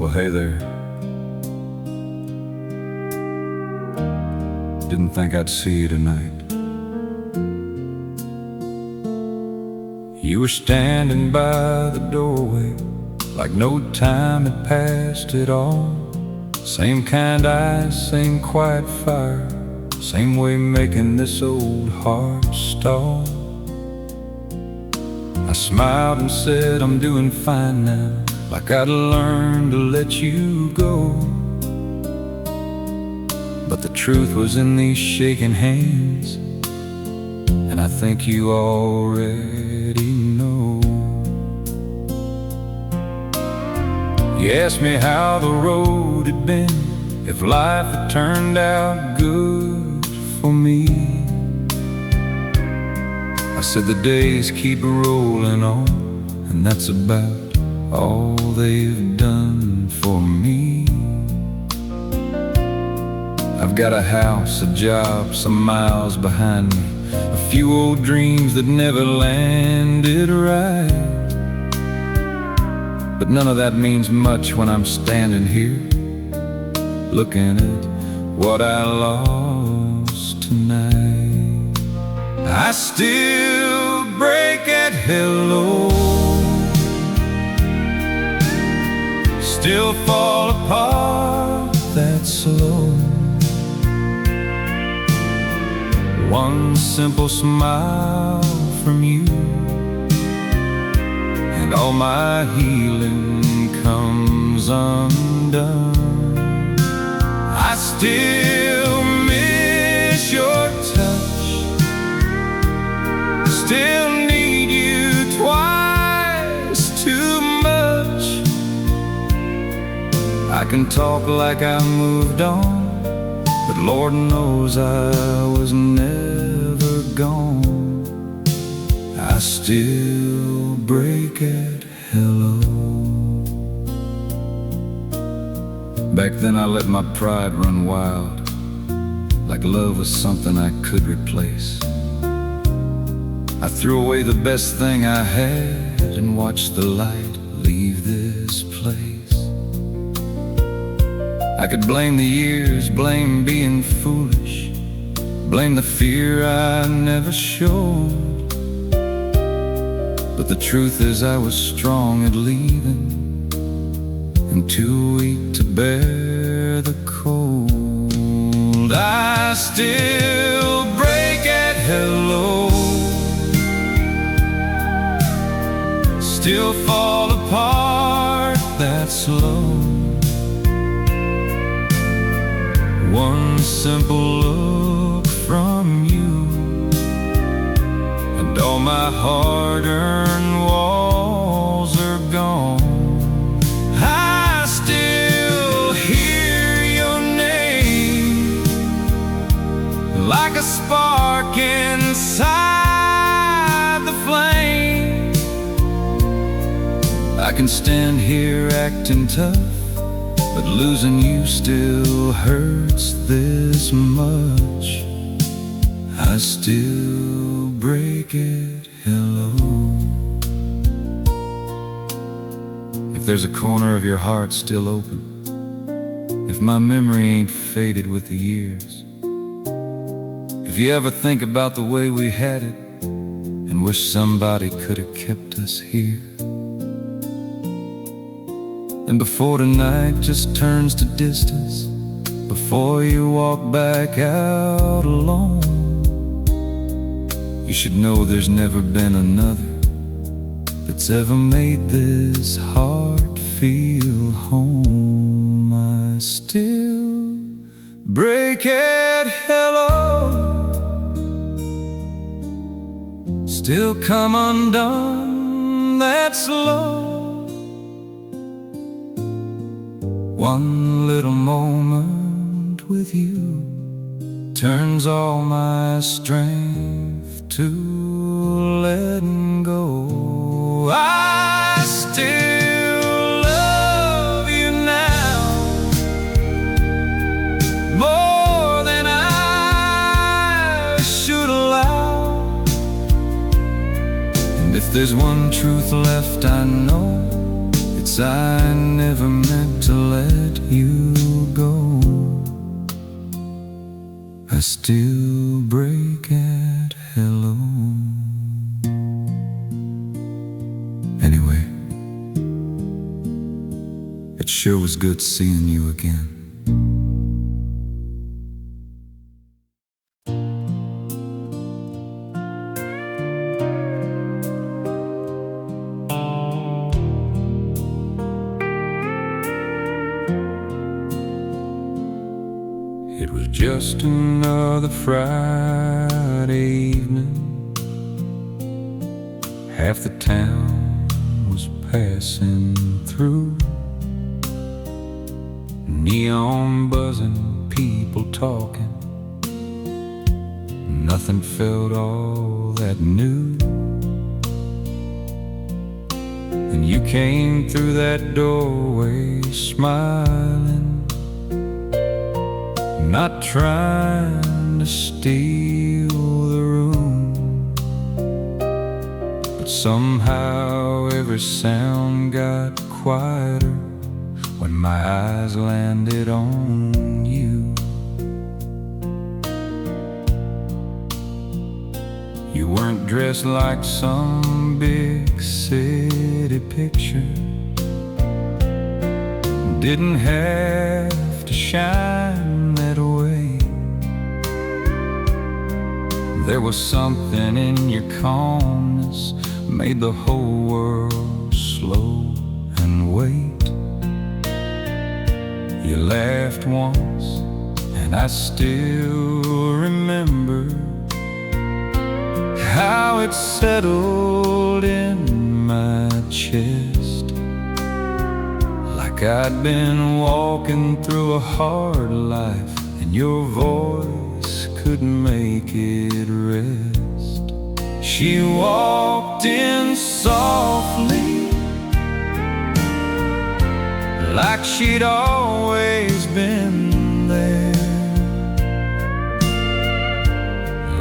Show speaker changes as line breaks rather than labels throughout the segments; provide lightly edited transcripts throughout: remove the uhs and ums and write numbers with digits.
Well, hey there. Didn't think I'd see you tonight. You were standing by the doorway like no time had passed at all. Same kind eyes, same quiet fire, same way making this old heart stall. I smiled and said I'm doing fine now, like I'd learned to let you go. But the truth was in these shaking hands, and I think you already know. You asked me how the road had been, if life had turned out good for me. I said the days keep rolling on, and that's about all they've done for me. I've got a house, a job, some miles behind me, a few old dreams that never landed right. But none of that means much when I'm standing here, looking at what I lost tonight. I still break at hello, still fall apart that slow. One simple smile from you, and all my healing comes undone. I still miss your touch, still need you twice too much. I can talk like I moved on, but Lord knows I was never gone. I still break at hello. Back then I let my pride run wild, like love was something I could replace. I threw away the best thing I had and watched the light leave this place. I could blame the years, blame being foolish, blame the fear I never showed. But the truth is I was strong at leaving and too weak to bear the cold. I still break at hello, still fall apart that slow. One simple look from you, and all my hard-earned walls are gone. I still hear your name like a spark inside the flame. I can stand here acting tough, but losing you still hurts this much. I still break it hello. If there's a corner of your heart still open, if my memory ain't faded with the years, if you ever think about the way we had it and wish somebody could have kept us here, and before tonight just turns to distance, before you walk back out alone, you should know there's never been another that's ever made this heart feel home. I still break at hello, still come undone that slow. One little moment with you turns all my strength to letting go. I still love you now, more than I should allow. And if there's one truth left, I know it's Guess I never meant to let you go. I still break at hello. Anyway, it sure was good seeing you again. It was just another Friday evening. Half the town was passing through. Neon buzzing, people talking. Nothing felt all that new. And you came through that doorway smiling, not trying to steal the room. But somehow every sound got quieter when my eyes landed on you. You weren't dressed like some big city picture, didn't have to shine that way. There was something in your calmness, made the whole world slow and wait. You laughed once, and I still remember how it settled in my chest, like I'd been walking through a hard life, and your voice could make it rest. She walked in softly, like she'd always been there,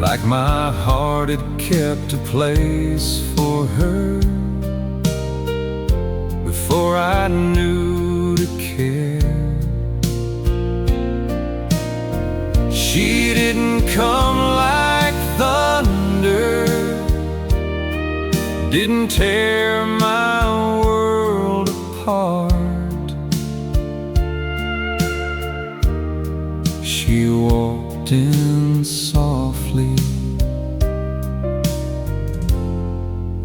like my heart had kept a place for her before I knew to care. She didn't come like thunder, didn't tear my world apart. She walked in softly,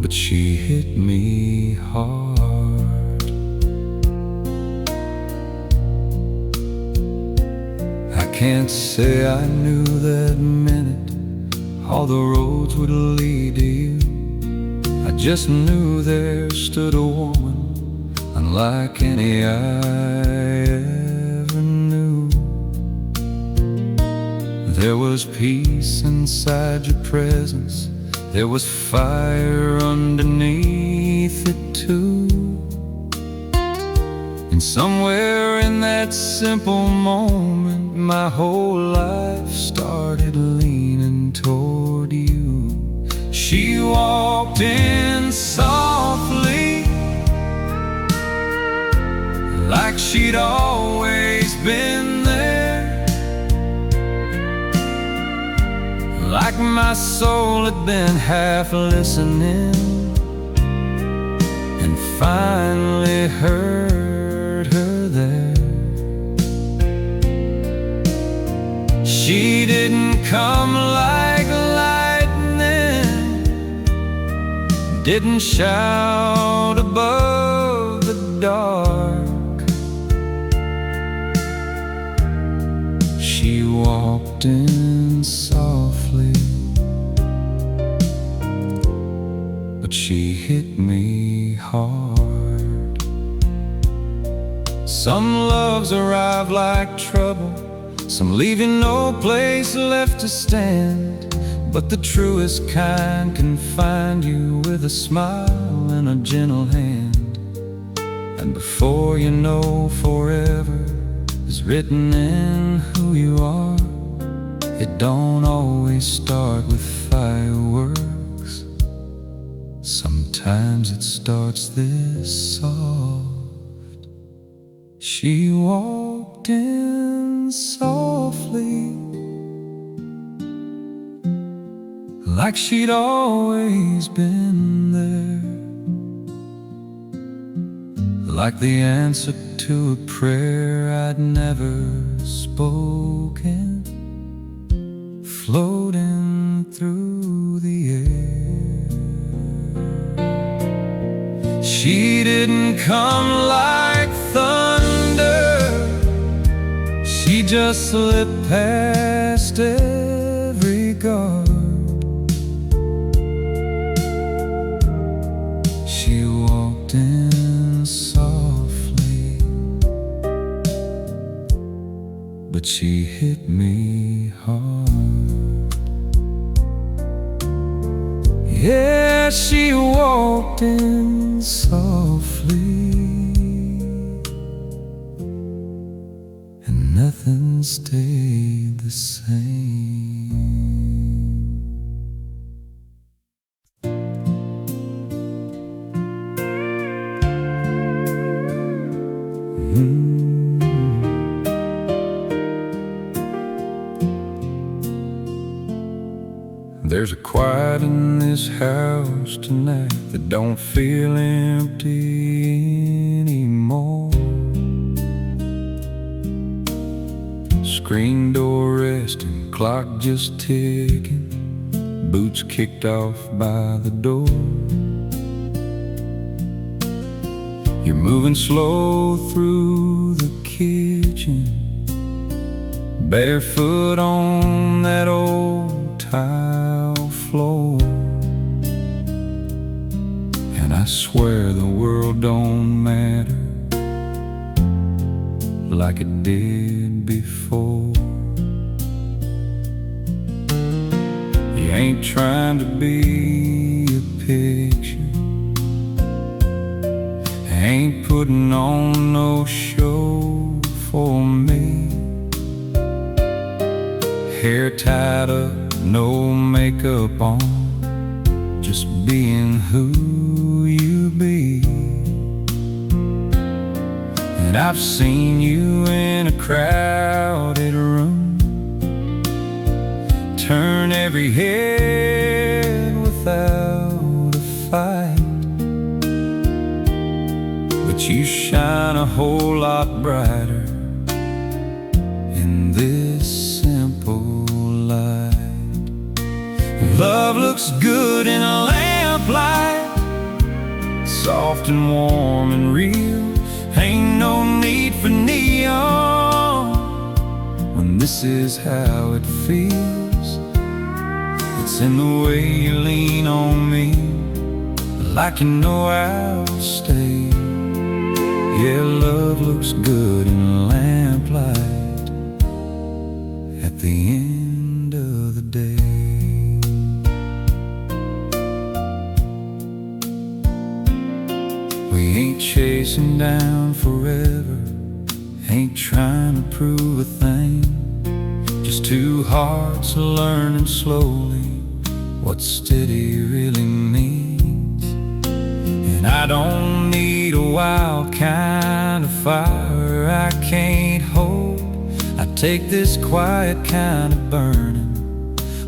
but she hit me hard. I can't say I knew that minute all the roads would lead to you. I just knew there stood a woman unlike any I ever knew. There was peace inside your presence, there was fire underneath it too. And somewhere in that simple moment, my whole life started leaning toward you. She walked in softly, like she'd always been there, like my soul had been half listening and finally heard her there. She didn't come like lightning, didn't shout above the dark. She walked in softly, but she hit me hard. Some loves arrive like trouble, some leave you no place left to stand. But the truest kind can find you with a smile and a gentle hand. And before you know, forever is written in who you are. It don't always start with fireworks, sometimes it starts this soft. She walked in softly, like she'd always been there, like the answer to a prayer I'd never spoken, floating through the air. She didn't come like thunder, she just slipped past every guard. She walked in softly, but she hit me hard. Yeah, she walked in softly, and nothing stayed the same. There's a quiet in this house tonight that don't feel empty anymore. Screen door resting, clock just ticking, boots kicked off by the door. You're moving slow through the kitchen, barefoot on that old tile floor. And I swear the world don't matter like it did before. You ain't trying to be a picture, ain't putting on no show for me. Hair tied up, no makeup on, just being who you be. And I've seen you in a crowded room, turn every head without a fight. But you shine a whole lot brighter in this simple light. Love looks good in a lamplight, soft and warm and real. Ain't no need for neon when this is how it feels. It's in the way you lean on me, like you know I'll stay. Yeah, love looks good in lamplight at the end of the day. We ain't chasing down forever, ain't trying to prove a thing, just two hearts learning slowly what steady really means. And I don't need a wild kind of fire I can't hold. I take this quiet kind of burning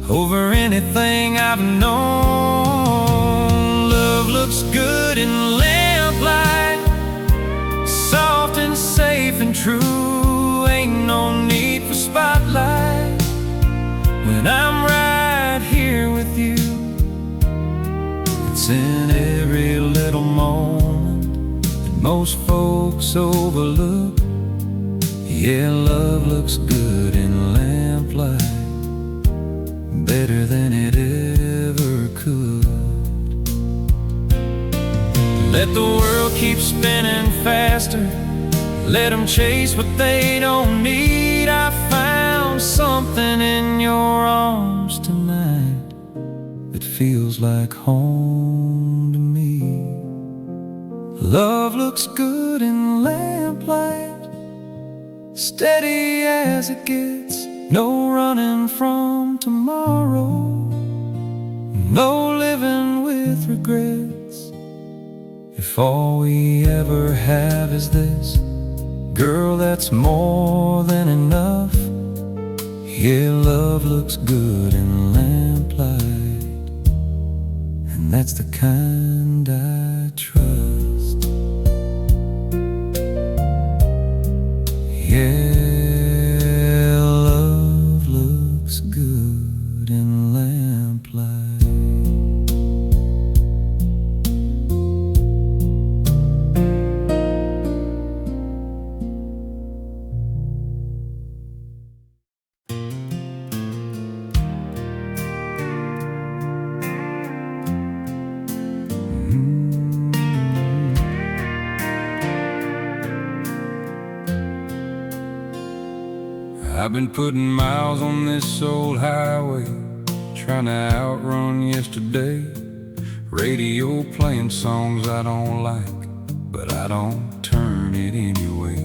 over anything I've known. Love looks good in lamplight, soft and safe and true. Ain't no need for spotlight when I'm right here with you. It's in every little moment that most folks overlook. Yeah, love looks good in lamplight, better than it ever could. Let the world keep spinning faster, let them chase what they don't need. I found something in your arms tonight that feels like home to me. Love looks good in lamplight, steady as it gets, no running from tomorrow, no living with regrets. If all we ever have is this, Girl, that's more than enough. Yeah, love looks good in lamplight, and that's the kind I trust. Yeah, love looks good in lamplight. I've been putting miles on this old highway, trying to outrun yesterday. Radio playing songs I don't like, but I don't turn it anyway.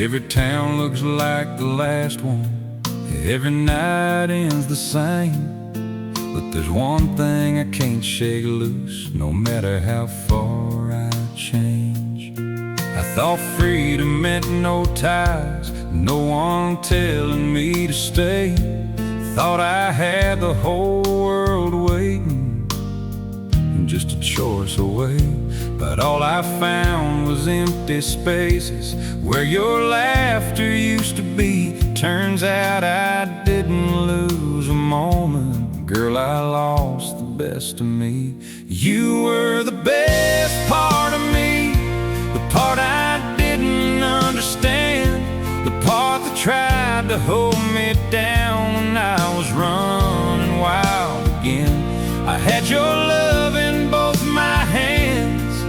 Every town looks like the last one, every night ends the same. But there's one thing I can't shake loose, no matter how far I change. I thought freedom meant no ties, no one telling me to stay. Thought I had the whole world waiting, just a choice away. But all I found was empty spaces where your laughter used to be. Turns out I didn't lose a moment, girl, I lost the best of me. You were the best part of me, the part I didn't understand, the part that tried to hold me down when I was running wild again. I had your love in both my hands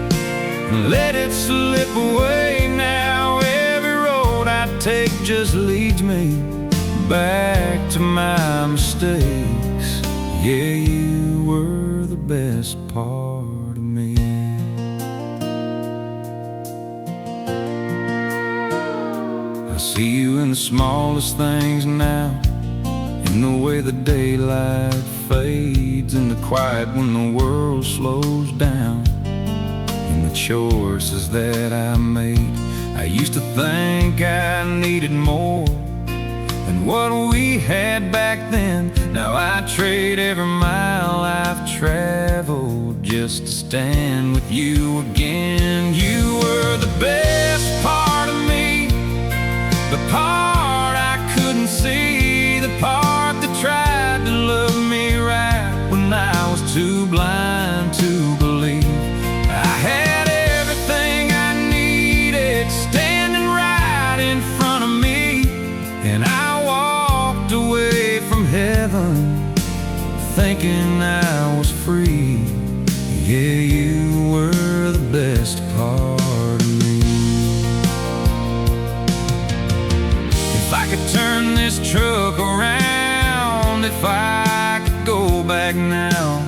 and let it slip away. Now every road I take just leads me back to my mistakes. Yeah, you were the best part of me. I see you in the smallest things now, in the way the daylight fades, in the quiet when the world slows down, in the choices that I made. I used to think I needed more than what we had back then. Now I trade every mile I've traveled just to stand with you again. You were the best part of me, the part I couldn't see, the part that tried to love me right when I was too blind to believe. I had everything I needed standing right in front of me, and I walked away from heaven thinking I was free. Yeah, you were the best part of me. If I could turn this truck around, if I could go back now,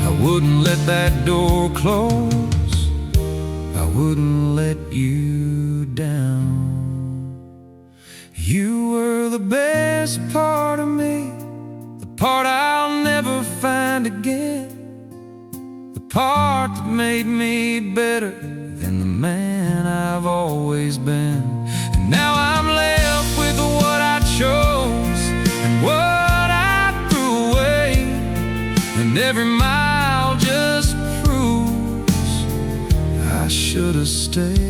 I wouldn't let that door close, I wouldn't let you down. You were the best part of me, the part I'll never find again, the part that made me better than the man I've always been. And now I'm left with what I chose and what I threw away, and every mile just proves I should have stayed.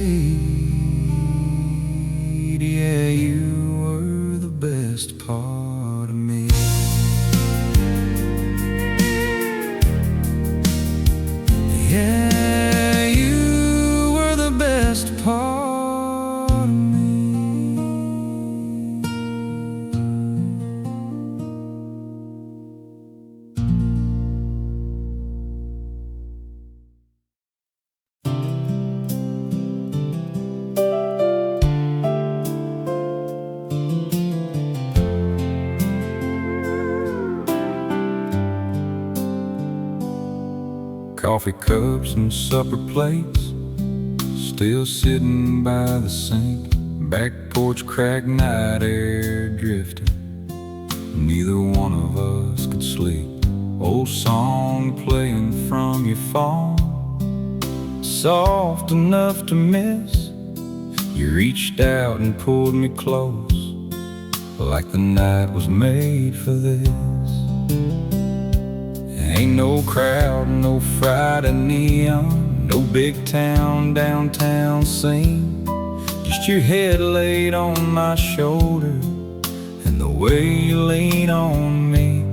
Yeah, you were the best part of me. Yeah, you were the best part of me. Coffee cups and supper plates still sitting by the sink, back porch cracked, night air drifting, neither one of us could sleep. Old song playing from your phone, soft enough to miss, You reached out and pulled me close, like the night was made for this. Ain't no crowd, no Friday neon, no big town, downtown scene. Just your head laid on my shoulder, and the way you lean on me,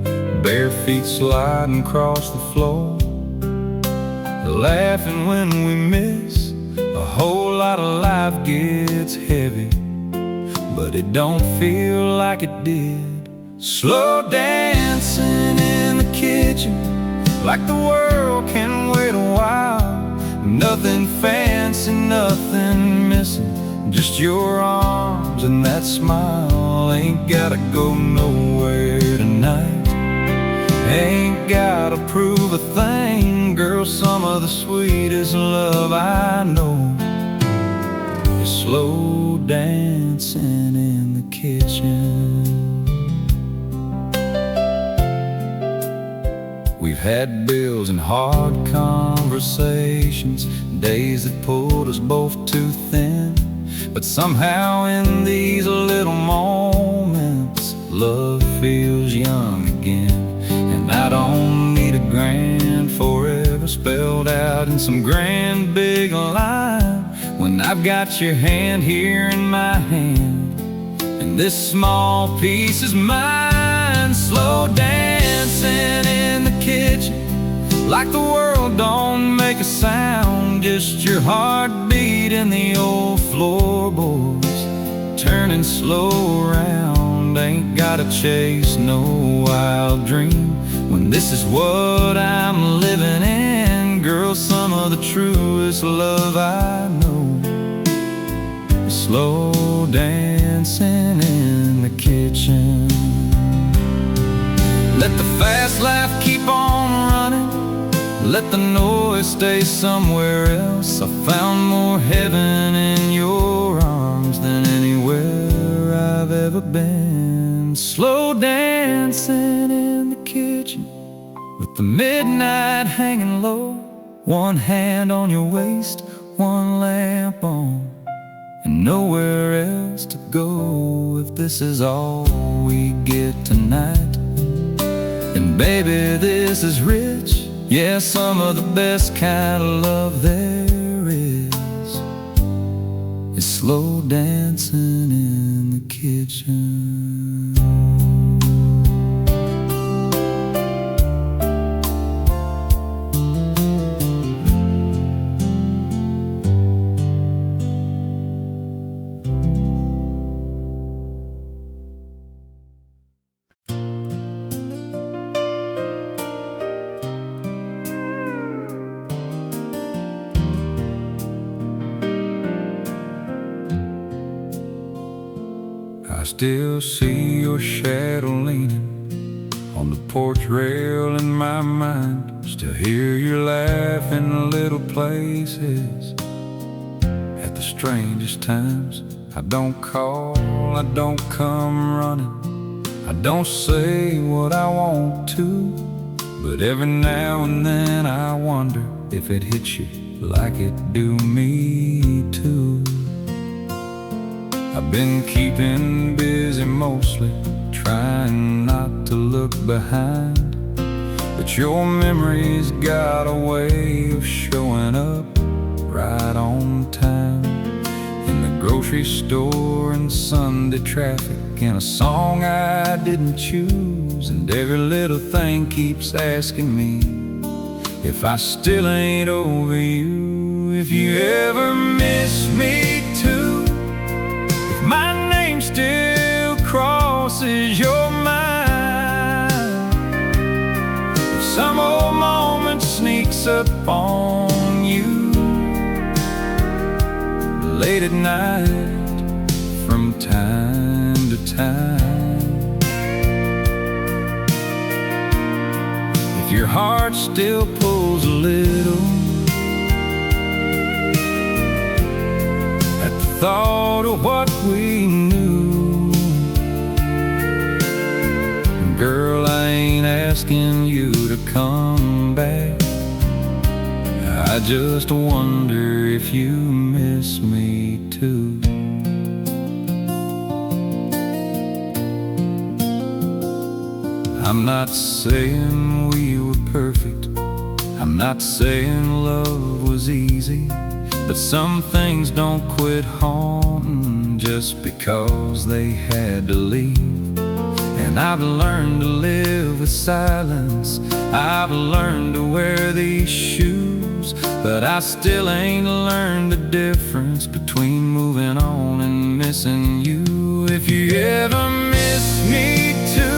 bare feet sliding across the floor. Laughing when we miss, a whole lot of life gets heavy, but it don't feel like it did. Slow dancing in the kitchen, like the world can wait a while. Nothing fancy, nothing missing, just your arms and that smile. Ain't gotta go nowhere tonight, ain't gotta prove a thing. Girl, some of the sweetest love I know is slow dancing in the kitchen. We've had bills and hard conversations, days that pulled us both too thin. But somehow in these little moments, love feels young again. And I don't need a grand forever spelled out in some grand big line, when I've got your hand here in my hand, and this small piece is mine. Slow dancing in the kitchen, like the world don't make a sound, just your heartbeat and the old floorboards turning slow around. Ain't gotta chase no wild dream when this is what I'm living in. Girl, some of the truest love I know is slow dancing in the kitchen. Let the fast life keep on running, let the noise stay somewhere else. I found more heaven in your arms than anywhere I've ever been. Slow dancing in the kitchen, with the midnight hanging low, one hand on your waist, one lamp on, and nowhere else to go. If this is all we get tonight, then baby, this is rich. Yeah, some of the best kind of love there is slow dancing in the kitchen. I still see your shadow leaning on the porch rail in my mind. Still hear your laugh in little places at the strangest times. I don't call, I don't come running, I don't say what I want to, but every now and then I wonder if it hits you like it do me too. I've been keeping busy mostly, trying not to look behind, but your memory's got a way of showing up right on time. In the grocery store and Sunday traffic, in a song I didn't choose, and every little thing keeps asking me if I still ain't over you. If you ever miss me too, if my name still crosses your mind, if some old moment sneaks up on you late at night from time to time, if your heart still pulls a little at the thought of what we knew, girl, I ain't asking you to come back, I just wonder if you miss me too. I'm not saying we were perfect, I'm not saying love was easy, but some things don't quit haunting just because they had to leave. And I've learned to live with silence, I've learned to wear these shoes, but I still ain't learned the difference between moving on and missing you. If you ever miss me too,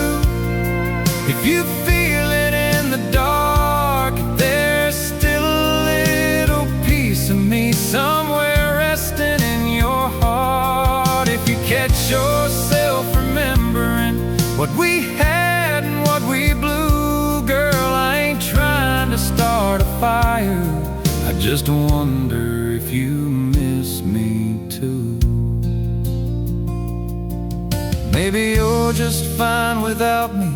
if you feel it in the dark, there's still a little piece of me somewhere resting in your heart. If you catch yourself remembering what we had and what we blew, girl, I ain't trying to start a fire, I just wonder if you miss me too. Maybe you're just fine without me,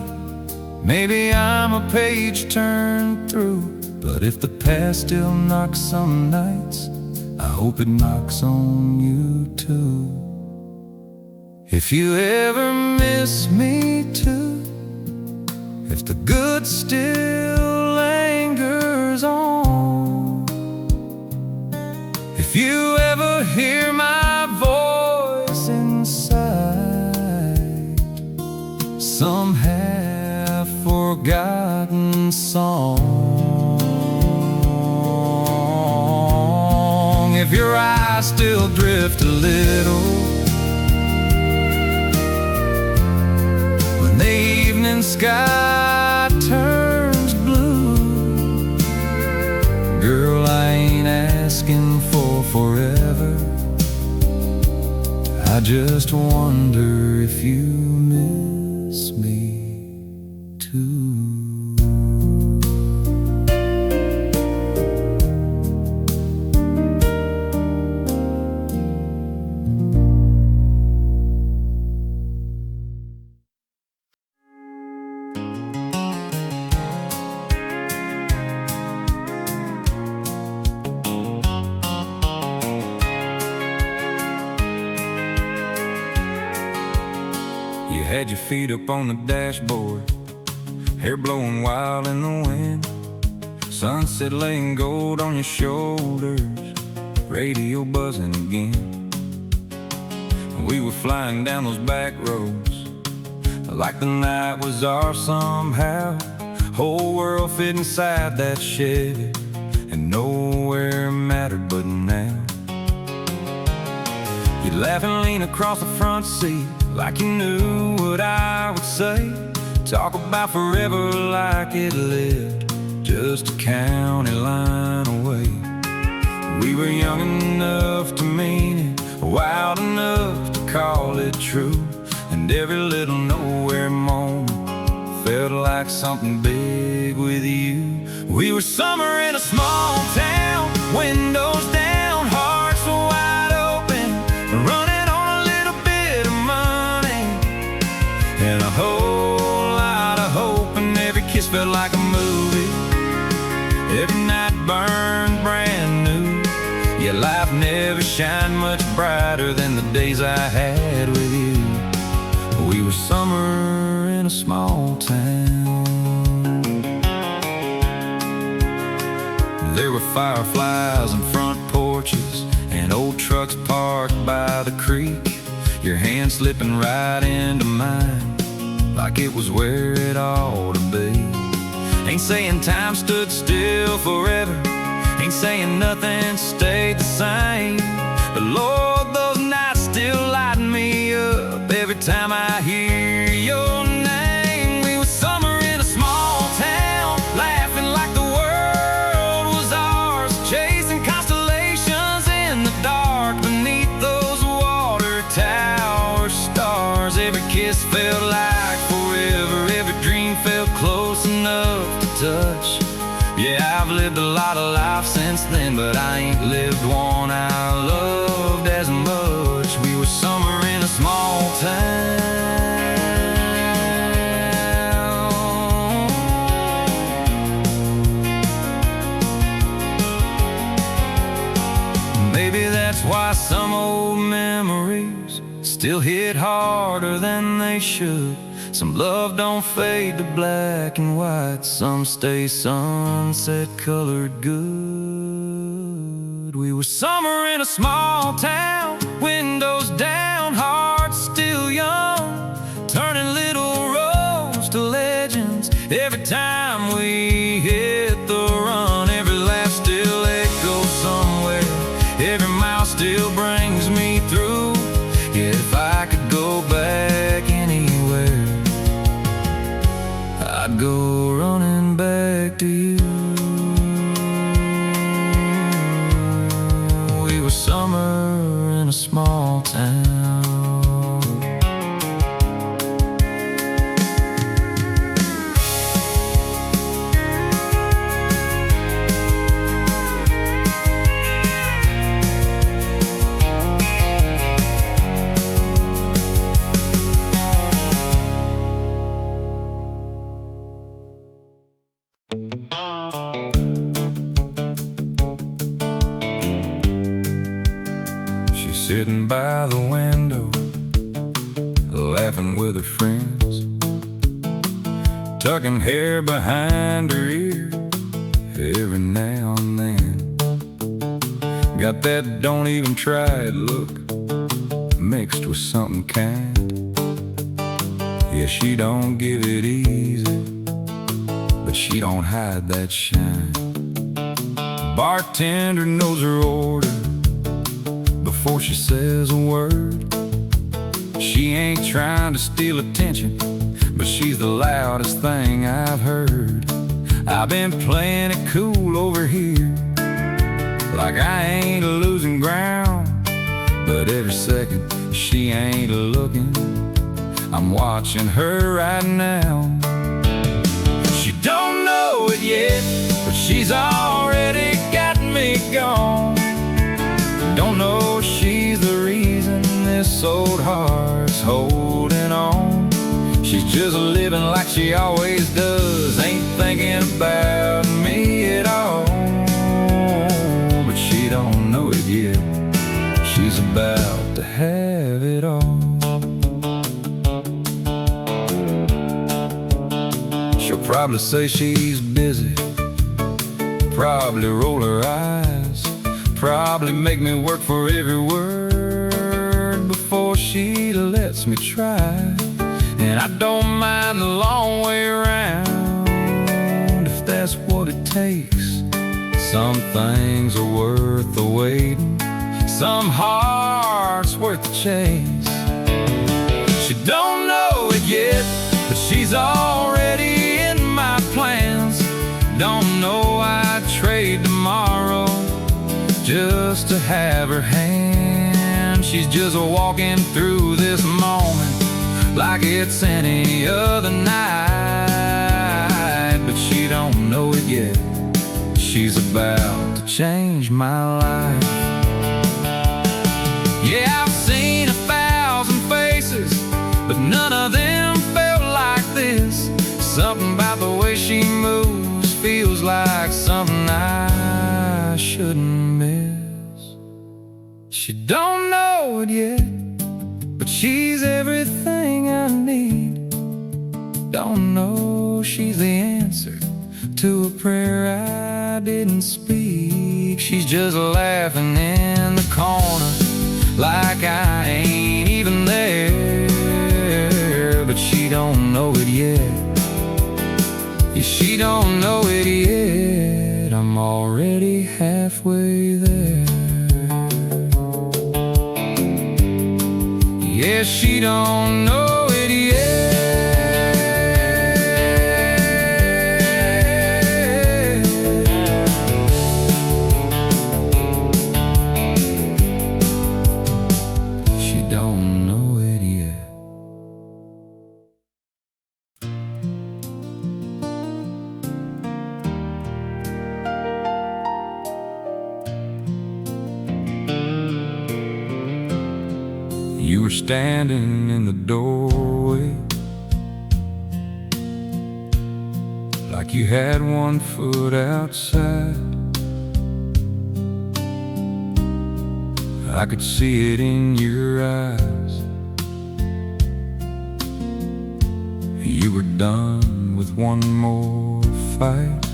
maybe I'm a page turned through, but if the past still knocks some nights, I hope it knocks on you too. If you ever miss me too, if the good still lingers on, if you ever hear my voice inside some half-forgotten song, if your eyes still drift a little when the evening sky turns blue, girl, I ain't asking for forever, I just wonder if you miss me too. You had your feet up on the dashboard, hair blowing wild in the wind, sunset laying gold on your shoulders, radio buzzing again. We were flying down those back roads like the night was ours somehow. Whole world fit inside that Chevy, and nowhere mattered but now. You'd laugh and lean across the front seat like you knew what I would say, talk about forever like it lived just a county line away. We were young enough to mean it, wild enough to call it true, and every little nowhere moment felt like something big with you. We were summer in a small town, windows down, hearts wide open, running on a little bit of money and a whole lot of hope, and every kiss felt like a movie, every night burned brand new. Yeah, life never shined much brighter than the days I had with you. We were summer in a small town. There were fireflies and front porches and old trucks parked by the creek, your hand slipping right into mine like it was where it ought to be. Ain't saying time stood still forever, ain't saying nothing stayed the same, but Lord, those nights still light me up every time I hear your name. We were summer in a small town, laughing like the world was ours, chasing constellations in the dark beneath those water tower stars. Every kiss felt like forever, every dream felt close enough to touch. Yeah, I've lived a lot of life since then, but I ain't lived one I loved as much. We were summer in a small town. Maybe that's why some old memories still hit harder than they should. Some love don't fade to black and white, some stay sunset colored good. We were summer in a small town, windows down, hearts still young, turning little roads to legends. Every time we hit the run, every laugh still echoes somewhere, every mile still brings me through. Yeah, if I could go back anywhere, I'd go running back to you. We were summer in a small town. She's sitting by the window, laughing with her friends, tucking hair behind her ear every now and then. Got that don't even try it look, mixed with something kind. Yeah, she don't give it easy, but she don't hide that shine. Bartender knows her order before she says a word. She ain't trying to steal attention, but she's the loudest thing I've heard. I've been playing it cool over here, like I ain't losing ground, but every second she ain't looking, I'm watching her right now. She don't know it yet, but she's already got me gone. Don't know she's the reason this old heart's holding on. She's just living like she always does, ain't thinking about me at all. But she don't know it yet, she's about to have it all. She'll probably say she's busy, probably roll her eyes, probably make me work for every word before she lets me try. And I don't mind the long way around if that's what it takes. Some things are worth the waiting, some hearts worth the chase. She don't know it yet, but she's already in my plans. Don't know I'd trade tomorrow just to have her hand. She's just walking through this moment like it's any other night, but she don't know it yet, she's about to change my life. Yeah, I've seen 1,000 faces, but none of them felt like this. Something about the way she moves feels like something I shouldn't miss. She don't know it yet, but she's everything I need. Don't know she's the answer to a prayer I didn't speak. She's just laughing in the corner like I ain't even there, but she don't know it yet. Yeah, she don't know it yet, I'm already halfway there. Yeah, she don't know it yet. She don't know it yet. You were standing in the doorway, like you had one foot outside. I could see it in your eyes. you were done with one more fight.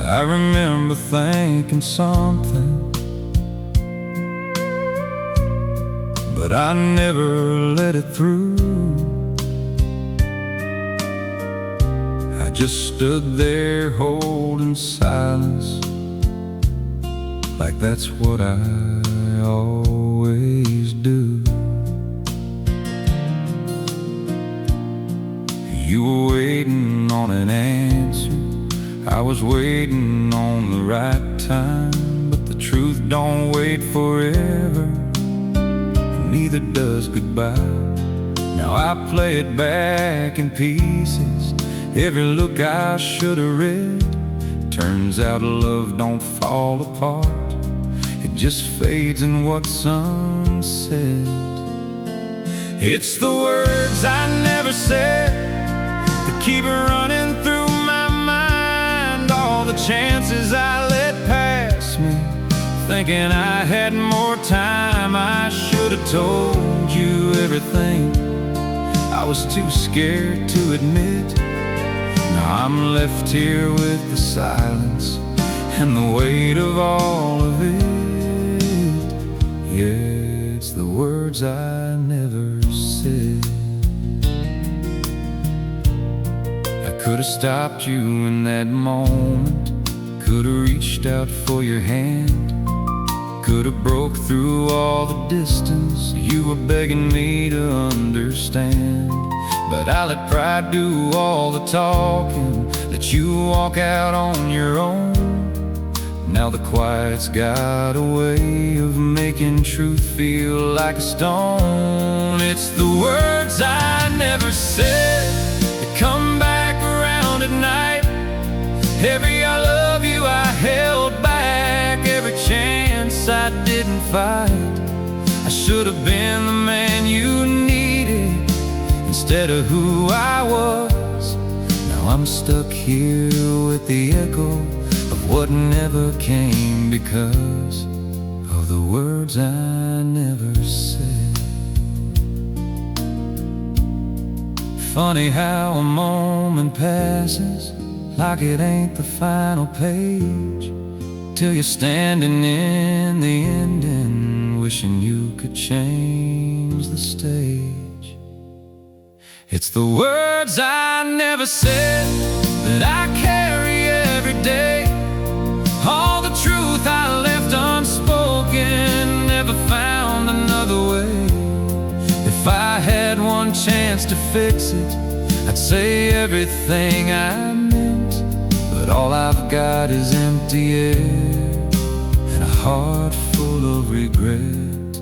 I remember thinking something, but I never let it through. I just stood there holding silence, like that's what I always do. You were waiting on an answer, I was waiting on the right time. But the truth don't wait forever, neither does goodbye. Now I play it back in pieces, every look I should've read. Turns out love don't fall apart, it just fades in what some said. It's the words I never said that keep running through my mind. All the chances I let pass me, thinking I had more time. I should've told you everything I was too scared to admit. Now I'm left here with the silence and the weight of all of it. Yeah, it's the words I never said. I could've stopped you in that moment, could've reached out for your hand, could've broke through all the distance you were begging me to understand. But I let pride do all the talking, let you walk out on your own. Now the quiet's got a way of making truth feel like a stone. It's the words I never said that come back around at night. Every I love you I held back, every chance I didn't fight. I should have been the man you needed instead of who I was. Now I'm stuck here with the echo of what never came, because of the words I never said. Funny how a moment passes like it ain't the final page, till you're standing in the ending, wishing you could change the stage. It's the words I never said that I carry every day, all the truth I left unspoken, never found another way. If I had one chance to fix it, I'd say everything I meant, but all I've got is empty air and a heart full of regret.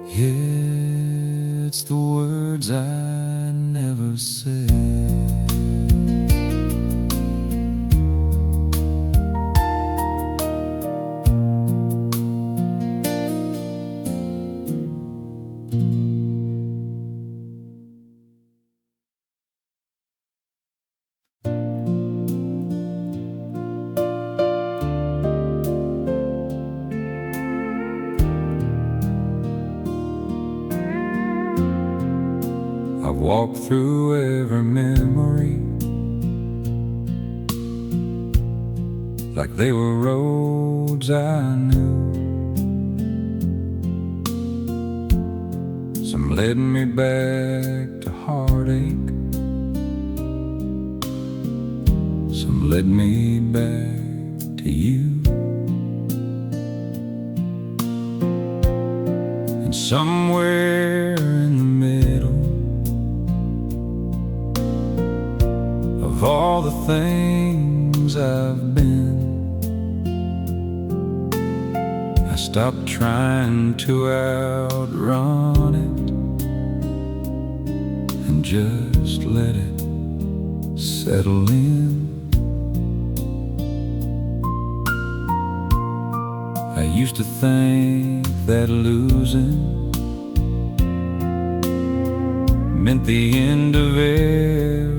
Yeah, it's the words I never said. I walked through every memory like they were roads I knew. Some led me back to heartache, some led me back to you, and somewhere in the middle of all the things I've been, I stopped trying to outrun it and just let it settle in. I used to think that losing meant the end of everything,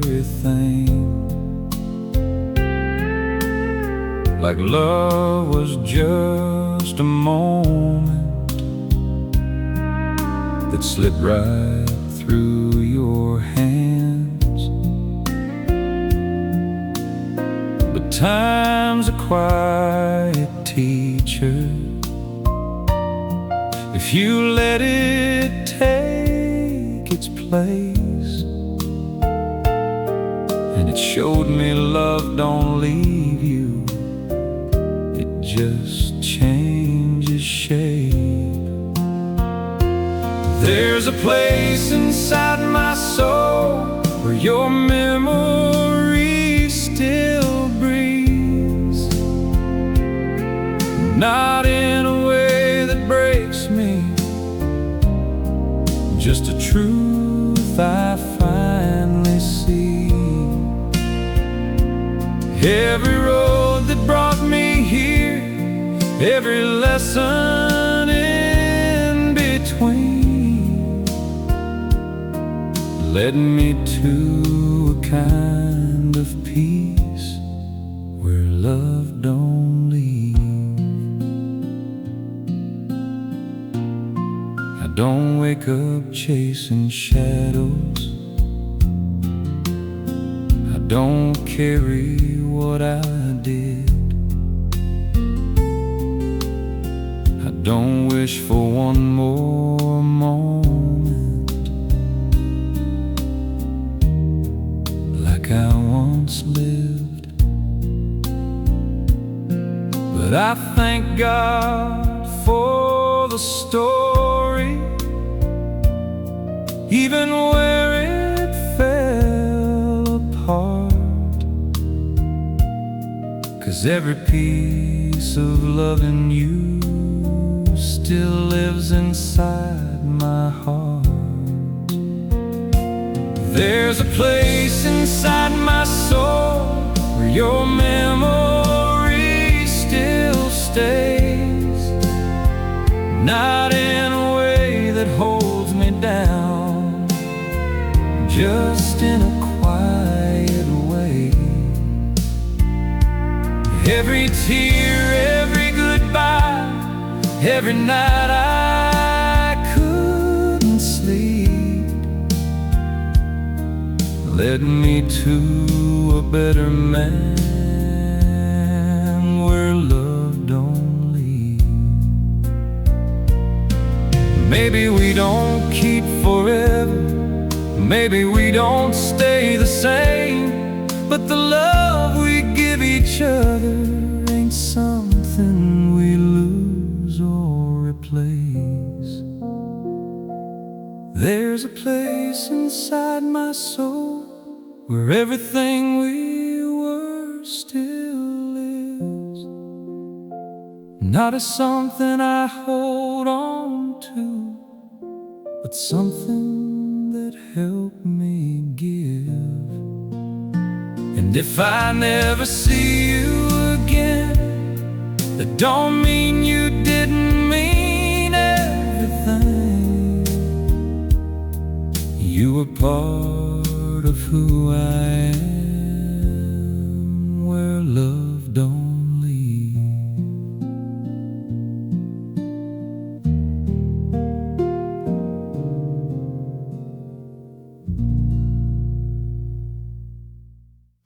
like love was just a moment that that slid right through your hands. But time's a quiet teacher if you let it take its place. And it showed me love don't leave you, it just changes shape. There's a place inside my soul where your memory still breathes, not in a way that breaks me, just a truth I finally see. Every road that brought me here, every lesson in between, led me to a kind of peace where love don't leave. I don't wake up chasing shadows, I don't carry what I did, I don't wish for one more moment like I once lived. But I thank God for the story, even where it fell apart, 'cause every piece of loving you still lives inside my heart. There's a place inside my soul where your memory still stays, not in a way that holds me down, just in a quiet way. Every tear, every goodbye, every night I couldn't sleep, led me to a better man where love don't leave. Maybe we don't keep forever, maybe we don't stay the same, but the love we give each other ain't something we lose or replace. There's a place inside my soul where everything we were still lives, not as something I hold on to, but something that helped me give. And if I never see you again, that don't mean you didn't mean everything. You were part of who I